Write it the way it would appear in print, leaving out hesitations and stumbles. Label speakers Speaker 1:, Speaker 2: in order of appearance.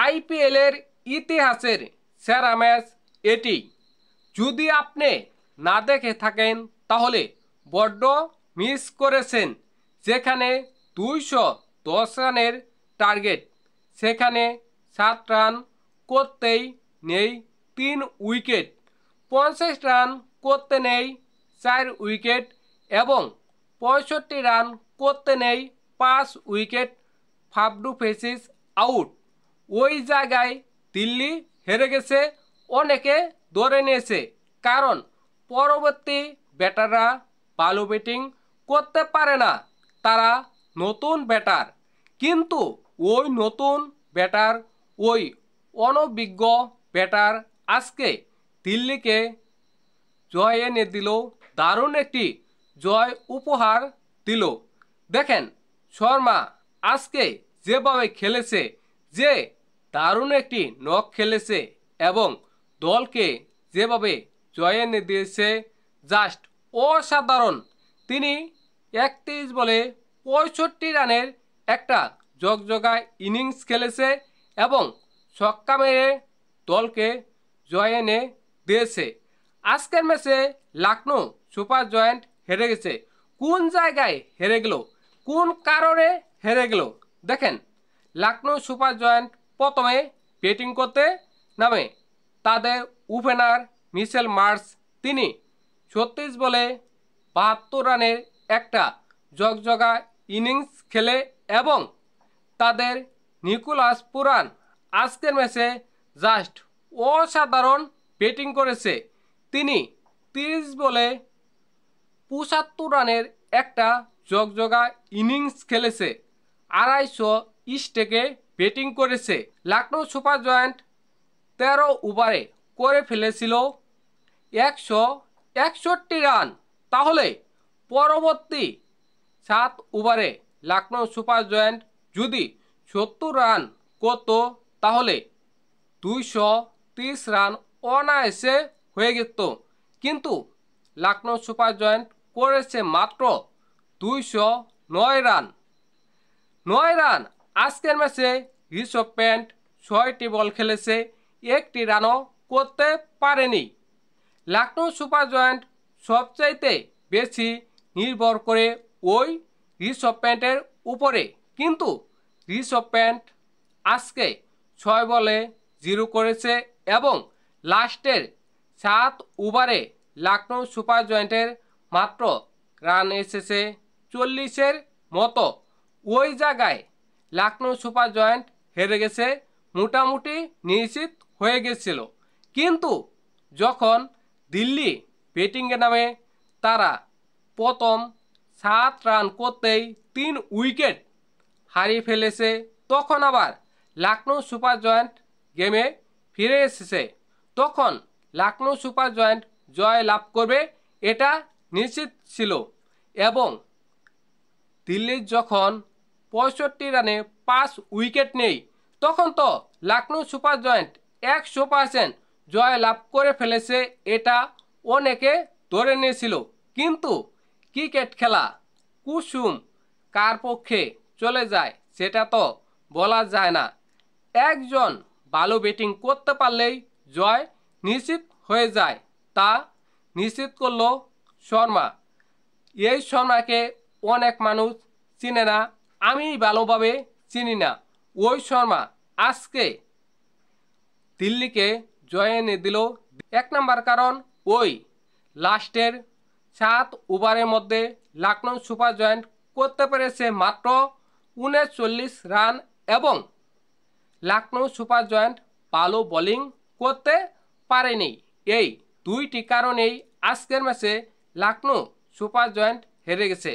Speaker 1: আইপিএলের ইতিহাসের সেরা ম্যাচ এটি। যদি আপনি না দেখে থাকেন তাহলে বড্ড মিস করেছেন। যেখানে 210 রানের টার্গেট, সেখানে 7 রান করতেই নেই 3 উইকেট, 50 রান করতে নেই 4 উইকেট এবং 65 রান করতে নেই 5 wicket. Faf du Plessis out. ওই জায়গায় দিল্লি হেরে গেছে, অনেকে ধরে নিয়েছে, কারণ পরবর্তী ব্যাটাররা ভালো ব্যাটিং করতে পারে না, তারা নতুন ব্যাটার। কিন্তু ওই নতুন ব্যাটার, ওই অনভিজ্ঞ ব্যাটার আজকে দিল্লিকে জয় এনে দিল, দারুণ একটি জয় উপহার দিল। দেখেন শর্মা আজকে যেভাবে খেলেছে, যে দারুণ একটি নক খেলেছে এবং দলকে যেভাবে জয় এনে দিয়েছে, জাস্ট অসাধারণ। তিনি 31 বলে 65 রানের একটা জগজগা ইনিংস খেলেছে এবং ছক্কা মেরে দলকে জয় এনে দিয়েছে। আজকের ম্যাচে লখনৌ সুপার জায়ান্ট হেরে গেছে। কোন জায়গায় হেরে গেল, কোন কারণে হেরে গেল? দেখেন, লখনৌ সুপার জায়ান্ট প্রথমে ব্যাটিং করতে নামে। তাদের ওপেনার মিচেল মার্শ, তিনি 36 বলে 72 রানের একটা জগজগা ইনিংস খেলে এবং তাদের নিকোলাস পুরান আজকের ম্যাচে জাস্ট অসাধারণ ব্যাটিং করেছে। তিনি 30 বলে 75 রানের একটা জগজগা ইনিংস খেলেছে, 250 স্ট্রাইকে ব্যাটিং করেছে। লখনৌ সুপার জায়ান্ট 13 ওভারে করে ফেলেছিল 161 রান। তাহলে পরবর্তী 7 ওভারে লখনৌ সুপার জায়ান্ট যদি 70 রান করত তাহলে 230 রান অনায়াসে হয়ে যেত। কিন্তু লখনৌ সুপার জায়ান্ট করেছে মাত্র 209 রান। 9 রান। আজকের ম্যাচে ঋষভ প্যান্ট 6টি বল খেলেছে, 1টি রানও করতে পারেনি। লখনৌ সুপার জায়ান্ট সবচাইতে বেশি নির্ভর করে ওই ঋষভ প্যান্টের উপরে, কিন্তু ঋষভ প্যান্ট আজকে 6 বলে 0 করেছে এবং লাস্টের 7 ওভারে লখনৌ সুপার জায়ান্টের মাত্র রান এসেছে 40-এর মতো। ওই জায়গায় লখনৌ সুপার জায়ান্ট হেরে গেছে, মোটামুটি নিশ্চিত হয়ে গেছিল। কিন্তু যখন দিল্লি ব্যাটিংয়ে নামে, তারা প্রথম 7 রান করতেই 3 উইকেট হারিয়ে ফেলেছে। তখন আবার লখনৌ সুপার জায়ান্ট গেমে ফিরে এসেছে। তখন লখনৌ সুপার জায়ান্ট জয় লাভ করবে, এটা নিশ্চিত ছিল। এবং দিল্লির যখন 65 রানে 5 উইকেট নেই, তখন তো লখনৌ সুপার জায়ান্ট 100% জয় লাভ করে ফেলেছে, এটা অনেকে ধরে নিয়েছিল। কিন্তু ক্রিকেট খেলা কুসুম কার পক্ষে চলে যায় সেটা তো বলা যায় না। একজন ভালো ব্যাটিং করতে পারলেই জয় নিশ্চিত হয়ে যায়, তা নিশ্চিত করল শর্মা। এই শর্মাকে অনেক মানুষ চিনে না, আমি ভালোভাবে চিনি না। ওই শর্মা আজকে দিল্লিকে জয় এনে দিল। 1 নম্বর কারণ, ওই লাস্টের 7 ওভারের মধ্যে লখনৌ সুপার জায়ান্ট করতে পেরেছে মাত্র 39 রান এবং লখনৌ সুপার জায়ান্ট ভালো বোলিং করতে পারেনি। এই 2টি কারণেই আজকের ম্যাচে লখনৌ সুপার জায়ান্ট হেরে গেছে।